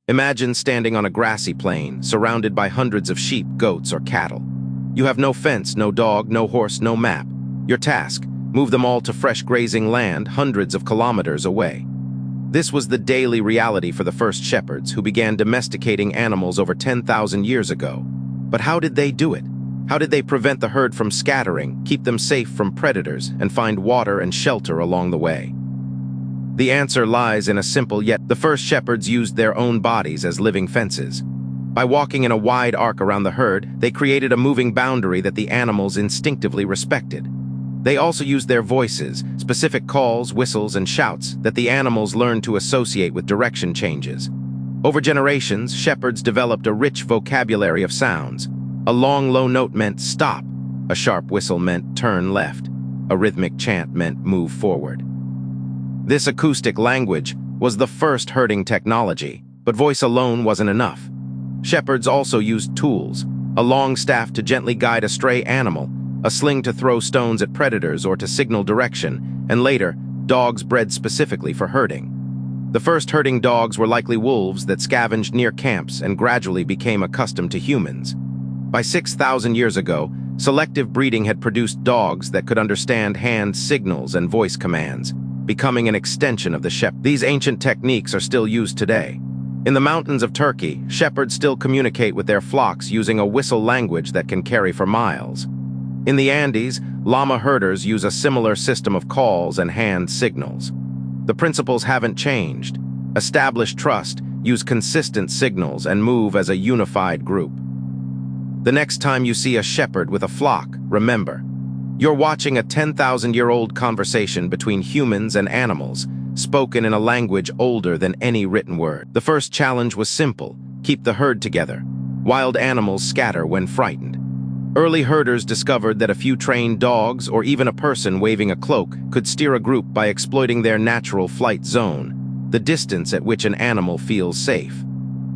Imagine standing on a grassy plain, surrounded by hundreds of sheep, goats, or cattle. You have no fence, no dog, no horse, no map. Your task: move them all to fresh grazing land hundreds of kilometers away. This was the daily reality for the first shepherds, who began domesticating animals over 10,000 years ago. But how did they do it? How did they prevent the herd from scattering, keep them safe from predators, and find water and shelter along the way? The answer lies in a simple yet the first shepherds used their own bodies as living fences. By walking in a wide arc around the herd, they created a moving boundary that the animals instinctively respected. They also used their voices, specific calls, whistles, and shouts that the animals learned to associate with direction changes. Over generations, shepherds developed a rich vocabulary of sounds. A long, low note meant stop. A sharp whistle meant turn left. A rhythmic chant meant move forward. This acoustic language was the first herding technology, but voice alone wasn't enough. Shepherds also used tools: a long staff to gently guide a stray animal, a sling to throw stones at predators or to signal direction, and later, dogs bred specifically for herding. The first herding dogs were likely wolves that scavenged near camps and gradually became accustomed to humans. By 6,000 years ago, selective breeding had produced dogs that could understand hand signals and voice commands, becoming an extension of the shepherd. These ancient techniques are still used today. In the mountains of Turkey, shepherds still communicate with their flocks using a whistle language that can carry for miles. In the Andes, llama herders use a similar system of calls and hand signals. The principles haven't changed. Establish trust, use consistent signals, and move as a unified group. The next time you see a shepherd with a flock, remember, you're watching a 10,000-year-old conversation between humans and animals, spoken in a language older than any written word. The first challenge was simple: keep the herd together. Wild animals scatter when frightened. Early herders discovered that a few trained dogs or even a person waving a cloak could steer a group by exploiting their natural flight zone, the distance at which an animal feels safe.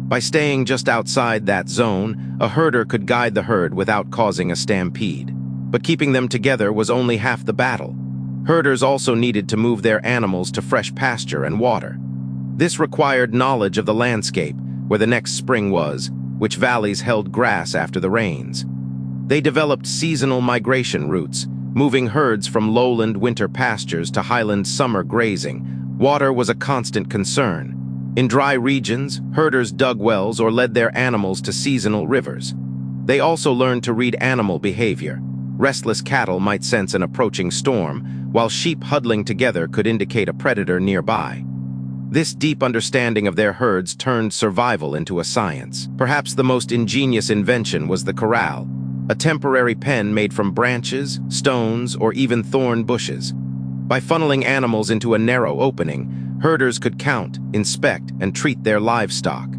By staying just outside that zone, a herder could guide the herd without causing a stampede. But keeping them together was only half the battle. Herders also needed to move their animals to fresh pasture and water. This required knowledge of the landscape, where the next spring was, which valleys held grass after the rains. They developed seasonal migration routes, moving herds from lowland winter pastures to highland summer grazing. Water was a constant concern. In dry regions, herders dug wells or led their animals to seasonal rivers. They also learned to read animal behavior. Restless cattle might sense an approaching storm, while sheep huddling together could indicate a predator nearby. This deep understanding of their herds turned survival into a science. Perhaps the most ingenious invention was the corral, a temporary pen made from branches, stones, or even thorn bushes. By funneling animals into a narrow opening, herders could count, inspect, and treat their livestock.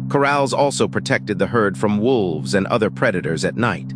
Corrals also protected the herd from wolves and other predators at night.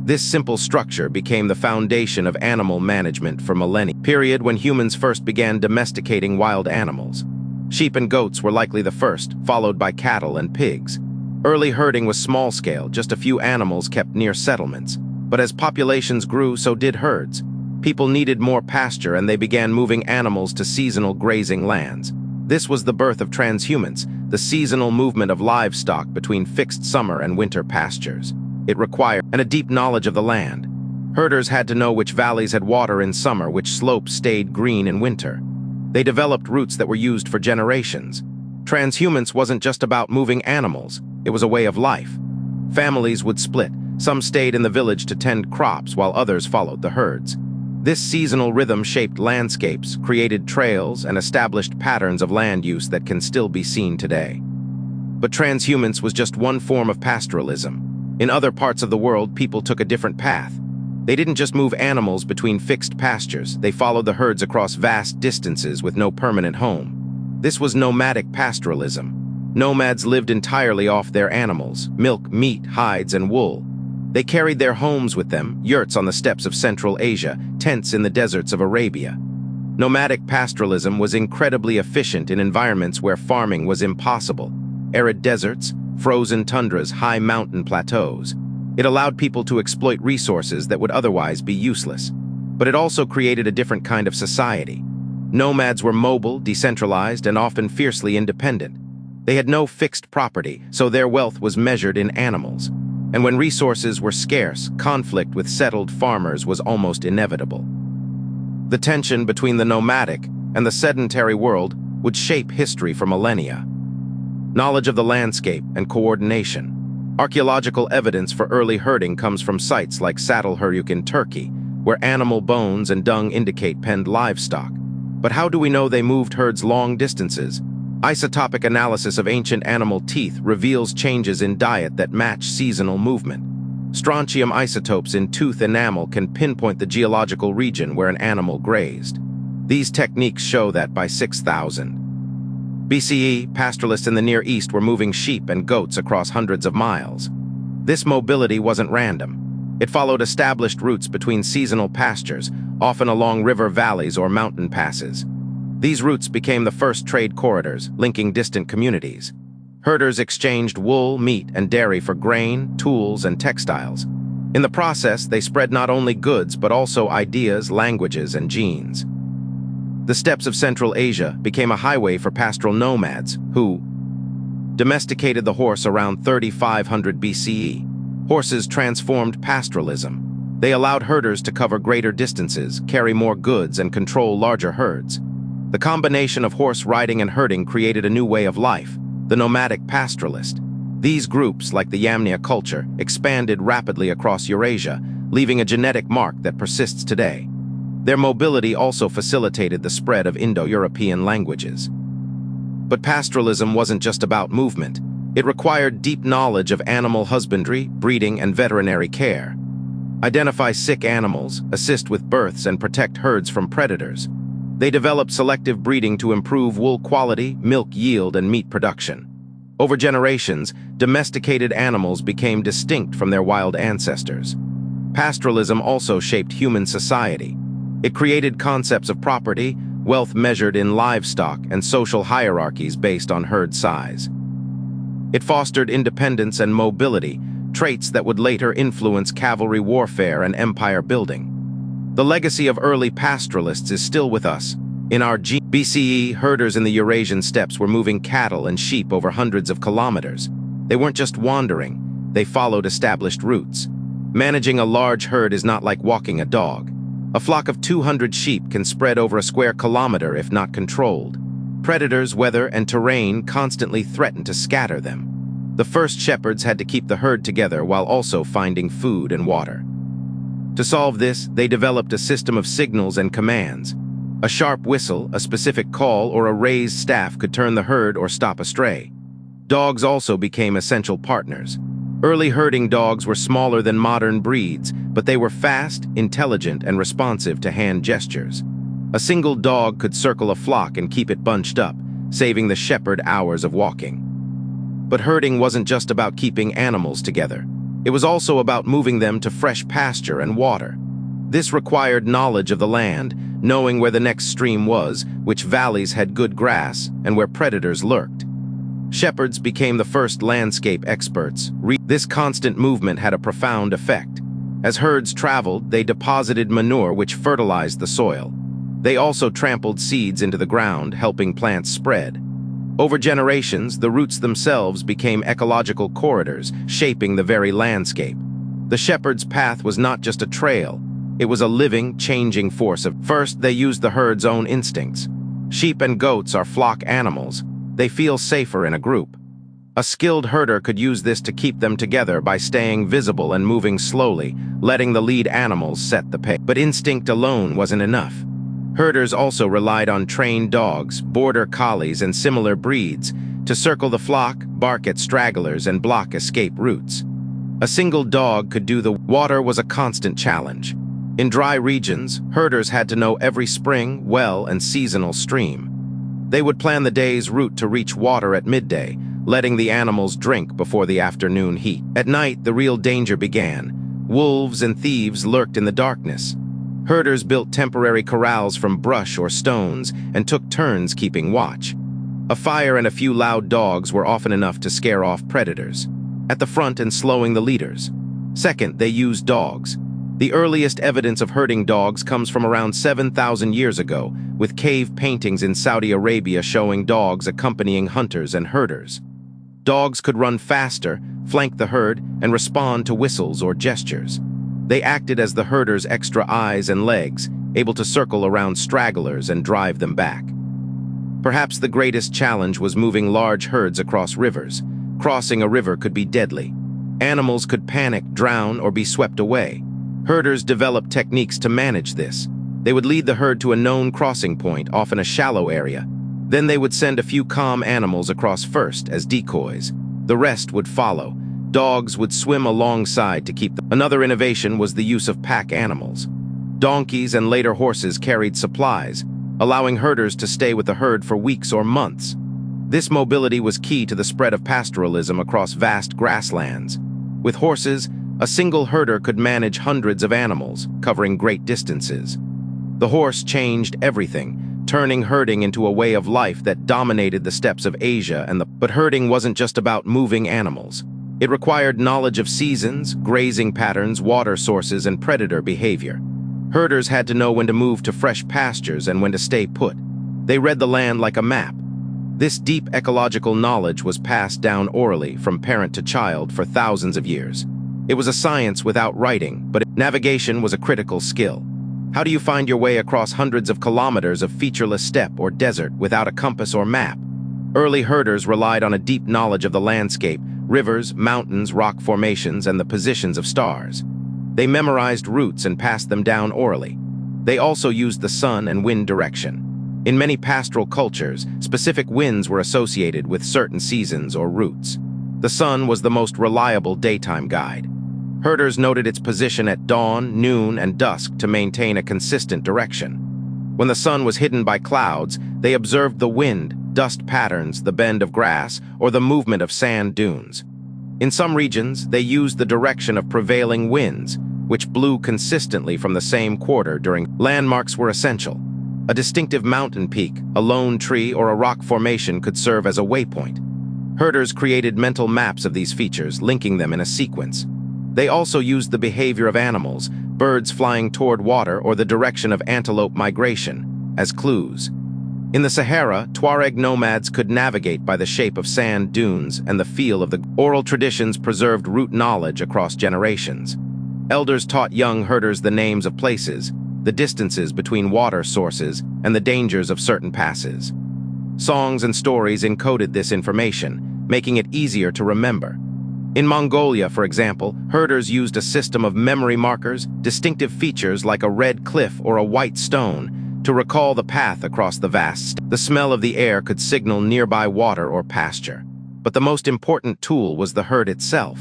This simple structure became the foundation of animal management for millennia, period when humans first began domesticating wild animals. Sheep and goats were likely the first, followed by cattle and pigs. Early herding was small-scale, just a few animals kept near settlements. But as populations grew, so did herds. People needed more pasture, and they began moving animals to seasonal grazing lands. This was the birth of transhumance, the seasonal movement of livestock between fixed summer and winter pastures. It required a deep knowledge of the land. Herders had to know which valleys had water in summer, which slopes stayed green in winter. They developed routes that were used for generations. Transhumance wasn't just about moving animals, it was a way of life. Families would split. Some stayed in the village to tend crops while others followed the herds. This seasonal rhythm shaped landscapes, created trails, and established patterns of land use that can still be seen today. But transhumance was just one form of pastoralism. In other parts of the world, people took a different path. They didn't just move animals between fixed pastures, they followed the herds across vast distances with no permanent home. This was nomadic pastoralism. Nomads lived entirely off their animals: milk, meat, hides, and wool. They carried their homes with them: yurts on the steppes of Central Asia, tents in the deserts of Arabia. Nomadic pastoralism was incredibly efficient in environments where farming was impossible: arid deserts, frozen tundras, high mountain plateaus. It allowed people to exploit resources that would otherwise be useless. But it also created a different kind of society. Nomads were mobile, decentralized, and often fiercely independent. They had no fixed property, so their wealth was measured in animals. And when resources were scarce, conflict with settled farmers was almost inevitable. The tension between the nomadic and the sedentary world would shape history for millennia. Knowledge of the landscape and coordination. Archaeological evidence for early herding comes from sites like Saddlehuruk in Turkey, where animal bones and dung indicate penned livestock. But how do we know they moved herds long distances? Isotopic analysis of ancient animal teeth reveals changes in diet that match seasonal movement. Strontium isotopes in tooth enamel can pinpoint the geological region where an animal grazed. These techniques show that by 6000 BCE, pastoralists in the Near East were moving sheep and goats across hundreds of miles. This mobility wasn't random. It followed established routes between seasonal pastures, often along river valleys or mountain passes. These routes became the first trade corridors, linking distant communities. Herders exchanged wool, meat, and dairy for grain, tools, and textiles. In the process, they spread not only goods but also ideas, languages, and genes. The steppes of Central Asia became a highway for pastoral nomads who domesticated the horse around 3500 BCE. Horses transformed pastoralism. They allowed herders to cover greater distances, carry more goods, and control larger herds. The combination of horse riding and herding created a new way of life, the nomadic pastoralist. These groups, like the Yamnia culture, expanded rapidly across Eurasia, leaving a genetic mark that persists today. Their mobility also facilitated the spread of Indo-European languages. But pastoralism wasn't just about movement. It required deep knowledge of animal husbandry, breeding, and veterinary care. Identify sick animals, assist with births, and protect herds from predators. They developed selective breeding to improve wool quality, milk yield, and meat production. Over generations, domesticated animals became distinct from their wild ancestors. Pastoralism also shaped human society. It created concepts of property, wealth measured in livestock, and social hierarchies based on herd size. It fostered independence and mobility, traits that would later influence cavalry warfare and empire building. The legacy of early pastoralists is still with us. In our BCE, herders in the Eurasian steppes were moving cattle and sheep over hundreds of kilometers. They weren't just wandering, they followed established routes. Managing a large herd is not like walking a dog. A flock of 200 sheep can spread over a square kilometer if not controlled. Predators, weather, and terrain constantly threatened to scatter them. The first shepherds had to keep the herd together while also finding food and water. To solve this, they developed a system of signals and commands. A sharp whistle, a specific call, or a raised staff could turn the herd or stop a stray. Dogs also became essential partners. Early herding dogs were smaller than modern breeds, but they were fast, intelligent, and responsive to hand gestures. A single dog could circle a flock and keep it bunched up, saving the shepherd hours of walking. But herding wasn't just about keeping animals together. It was also about moving them to fresh pasture and water. This required knowledge of the land, knowing where the next stream was, which valleys had good grass, and where predators lurked. Shepherds became the first landscape experts. This constant movement had a profound effect. As herds traveled, they deposited manure which fertilized the soil. They also trampled seeds into the ground, helping plants spread. Over generations, the routes themselves became ecological corridors, shaping the very landscape. The shepherd's path was not just a trail. It was a living, changing force. First, they used the herd's own instincts. Sheep and goats are flock animals. They feel safer in a group. A skilled herder could use this to keep them together by staying visible and moving slowly, letting the lead animals set the pace. But instinct alone wasn't enough. Herders also relied on trained dogs, border collies, and similar breeds to circle the flock, bark at stragglers, and block escape routes. A single dog could do the water was a constant challenge. In dry regions, herders had to know every spring, well, and seasonal stream. They would plan the day's route to reach water at midday, letting the animals drink before the afternoon heat. At night, the real danger began. Wolves and thieves lurked in the darkness. Herders built temporary corrals from brush or stones and took turns keeping watch. A fire and a few loud dogs were often enough to scare off predators, at the front and slowing the leaders. Second, they used dogs. The earliest evidence of herding dogs comes from around 7,000 years ago, with cave paintings in Saudi Arabia showing dogs accompanying hunters and herders. Dogs could run faster, flank the herd, and respond to whistles or gestures. They acted as the herder's extra eyes and legs, able to circle around stragglers and drive them back. Perhaps the greatest challenge was moving large herds across rivers. Crossing a river could be deadly. Animals could panic, drown, or be swept away. Herders developed techniques to manage this. They would lead the herd to a known crossing point, often a shallow area. Then they would send a few calm animals across first as decoys. The rest would follow. Dogs would swim alongside to keep them. Another innovation was the use of pack animals. Donkeys and later horses carried supplies, allowing herders to stay with the herd for weeks or months. This mobility was key to the spread of pastoralism across vast grasslands. With horses, a single herder could manage hundreds of animals, covering great distances. The horse changed everything, turning herding into a way of life that dominated the steppes of Asia But herding wasn't just about moving animals. It required knowledge of seasons, grazing patterns, water sources, and predator behavior. Herders had to know when to move to fresh pastures and when to stay put. They read the land like a map. This deep ecological knowledge was passed down orally from parent to child for thousands of years. It was a science without writing, but navigation was a critical skill. How do you find your way across hundreds of kilometers of featureless steppe or desert without a compass or map? Early herders relied on a deep knowledge of the landscape, rivers, mountains, rock formations, and the positions of stars. They memorized routes and passed them down orally. They also used the sun and wind direction. In many pastoral cultures, specific winds were associated with certain seasons or routes. The sun was the most reliable daytime guide. Herders noted its position at dawn, noon, and dusk to maintain a consistent direction. When the sun was hidden by clouds, they observed the wind, dust patterns, the bend of grass, or the movement of sand dunes. In some regions, they used the direction of prevailing winds, which blew consistently from the same quarter during. Landmarks were essential. A distinctive mountain peak, a lone tree, or a rock formation could serve as a waypoint. Herders created mental maps of these features, linking them in a sequence. They also used the behavior of animals, birds flying toward water or the direction of antelope migration, as clues. In the Sahara, Tuareg nomads could navigate by the shape of sand dunes and the feel of the oral traditions preserved route knowledge across generations. Elders taught young herders the names of places, the distances between water sources, and the dangers of certain passes. Songs and stories encoded this information, making it easier to remember. In Mongolia, for example, herders used a system of memory markers, distinctive features like a red cliff or a white stone, to recall the path across the vast steppe. The smell of the air could signal nearby water or pasture. But the most important tool was the herd itself.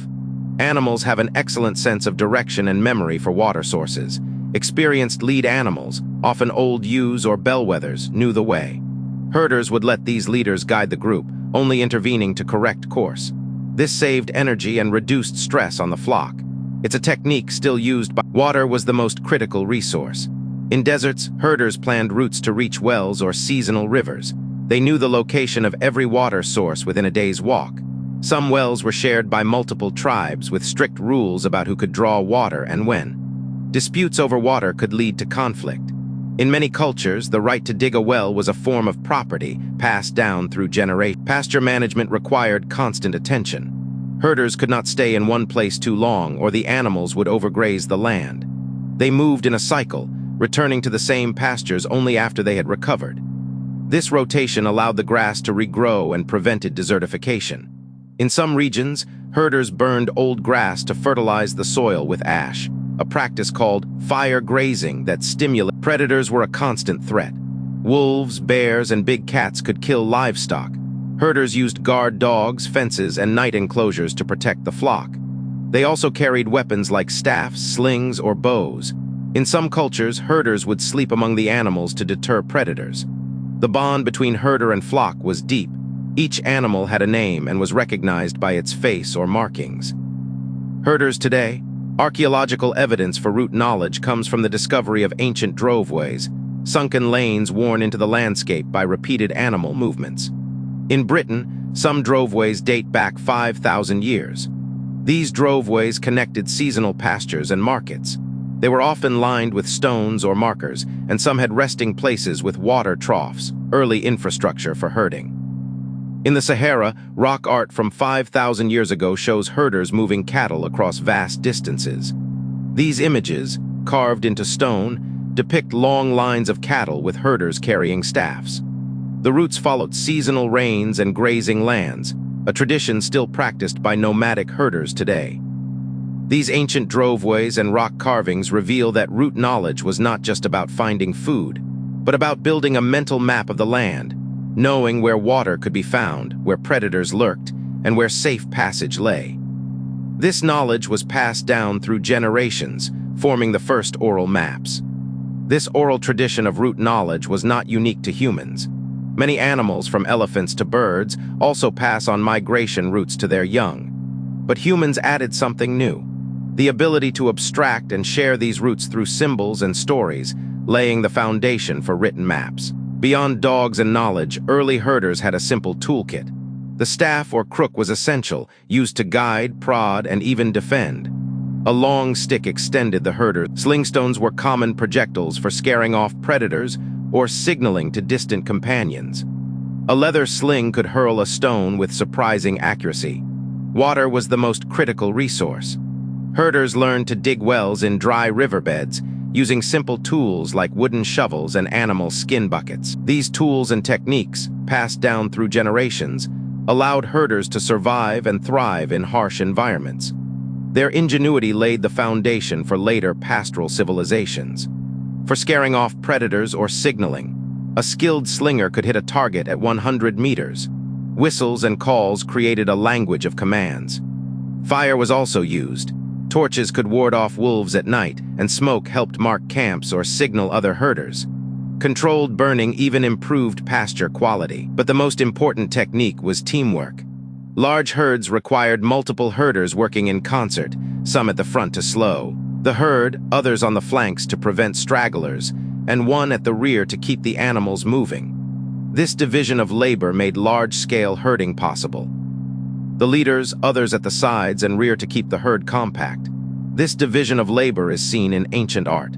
Animals have an excellent sense of direction and memory for water sources. Experienced lead animals, often old ewes or bellwethers, knew the way. Herders would let these leaders guide the group, only intervening to correct course. This saved energy and reduced stress on the flock. It's a technique still used by. Water was the most critical resource. In deserts, herders planned routes to reach wells or seasonal rivers. They knew the location of every water source within a day's walk. Some wells were shared by multiple tribes with strict rules about who could draw water and when. Disputes over water could lead to conflict. In many cultures, the right to dig a well was a form of property passed down through generations. Pasture management required constant attention. Herders could not stay in one place too long or the animals would overgraze the land. They moved in a cycle, returning to the same pastures only after they had recovered. This rotation allowed the grass to regrow and prevented desertification. In some regions, herders burned old grass to fertilize the soil with ash, a practice called fire grazing that stimulated. Predators were a constant threat. Wolves, bears, and big cats could kill livestock. Herders used guard dogs, fences, and night enclosures to protect the flock. They also carried weapons like staffs, slings, or bows. In some cultures, herders would sleep among the animals to deter predators. The bond between herder and flock was deep. Each animal had a name and was recognized by its face or markings. Herders today. Archaeological evidence for route knowledge comes from the discovery of ancient droveways, sunken lanes worn into the landscape by repeated animal movements. In Britain, some droveways date back 5,000 years. These droveways connected seasonal pastures and markets. They were often lined with stones or markers, and some had resting places with water troughs, early infrastructure for herding. In the Sahara, rock art from 5,000 years ago shows herders moving cattle across vast distances. These images, carved into stone, depict long lines of cattle with herders carrying staffs. The routes followed seasonal rains and grazing lands, a tradition still practiced by nomadic herders today. These ancient droveways and rock carvings reveal that route knowledge was not just about finding food, but about building a mental map of the land, knowing where water could be found, where predators lurked, and where safe passage lay. This knowledge was passed down through generations, forming the first oral maps. This oral tradition of route knowledge was not unique to humans. Many animals, from elephants to birds, also pass on migration routes to their young. But humans added something new: the ability to abstract and share these routes through symbols and stories, laying the foundation for written maps. Beyond dogs and knowledge, early herders had a simple toolkit. The staff or crook was essential, used to guide, prod, and even defend. A long stick extended the herder. Slingstones were common projectiles for scaring off predators or signaling to distant companions. A leather sling could hurl a stone with surprising accuracy. Water was the most critical resource. Herders learned to dig wells in dry riverbeds, using simple tools like wooden shovels and animal skin buckets. These tools and techniques, passed down through generations, allowed herders to survive and thrive in harsh environments. Their ingenuity laid the foundation for later pastoral civilizations. For scaring off predators or signaling, a skilled slinger could hit a target at 100 meters. Whistles and calls created a language of commands. Fire was also used. Torches could ward off wolves at night, and smoke helped mark camps or signal other herders. Controlled burning even improved pasture quality, but the most important technique was teamwork. Large herds required multiple herders working in concert, some at the front to slow the herd, others on the flanks to prevent stragglers, and one at the rear to keep the animals moving. This division of labor made large-scale herding possible. The leaders, others at the sides and rear to keep the herd compact. This division of labor is seen in ancient art.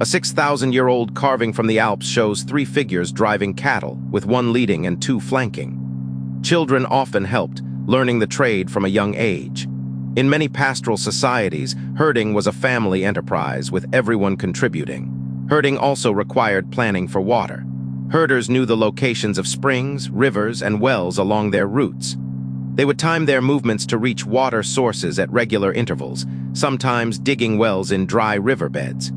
A 6,000-year-old carving from the Alps shows 3 figures driving cattle, with one leading and 2 flanking. Children often helped, learning the trade from a young age. In many pastoral societies, herding was a family enterprise, with everyone contributing. Herding also required planning for water. Herders knew the locations of springs, rivers, and wells along their routes. They would time their movements to reach water sources at regular intervals, sometimes digging wells in dry riverbeds.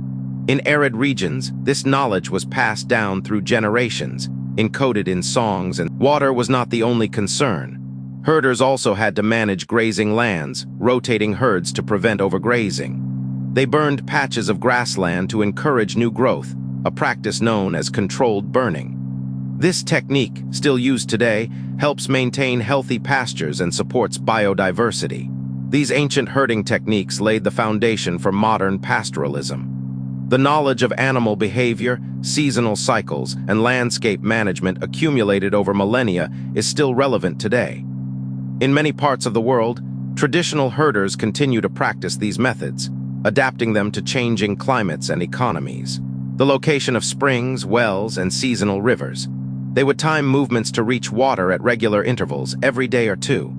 In arid regions, this knowledge was passed down through generations, encoded in songs, and water was not the only concern. Herders also had to manage grazing lands, rotating herds to prevent overgrazing. They burned patches of grassland to encourage new growth, a practice known as controlled burning. This technique, still used today, helps maintain healthy pastures and supports biodiversity. These ancient herding techniques laid the foundation for modern pastoralism. The knowledge of animal behavior, seasonal cycles, and landscape management accumulated over millennia is still relevant today. In many parts of the world, traditional herders continue to practice these methods, adapting them to changing climates and economies. The location of springs, wells, and seasonal rivers. They would time movements to reach water at regular intervals, every day or two.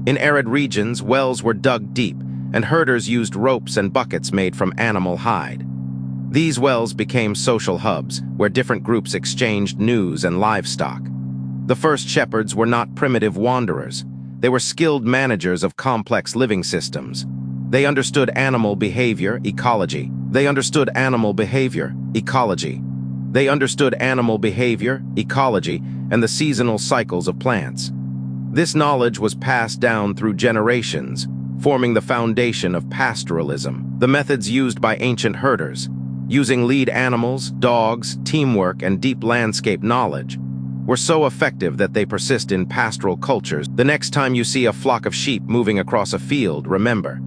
In arid regions, wells were dug deep, and herders used ropes and buckets made from animal hide. These wells became social hubs, where different groups exchanged news and livestock. The first shepherds were not primitive wanderers. They were skilled managers of complex living systems. They understood animal behavior, ecology. They understood animal behavior, ecology. They understood animal behavior, ecology, and the seasonal cycles of plants. This knowledge was passed down through generations, forming the foundation of pastoralism. The methods used by ancient herders, using lead animals, dogs, teamwork, and deep landscape knowledge, were so effective that they persist in pastoral cultures. The next time you see a flock of sheep moving across a field, remember,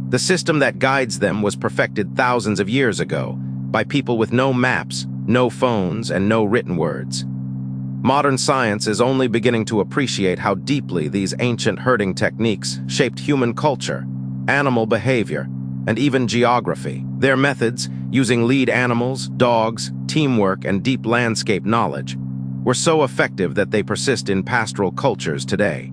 the system that guides them was perfected thousands of years ago by people with no maps, no phones, and no written words. Modern science is only beginning to appreciate how deeply these ancient herding techniques shaped human culture, animal behavior, and even geography. Their methods, using lead animals, dogs, teamwork, and deep landscape knowledge, were so effective that they persist in pastoral cultures today.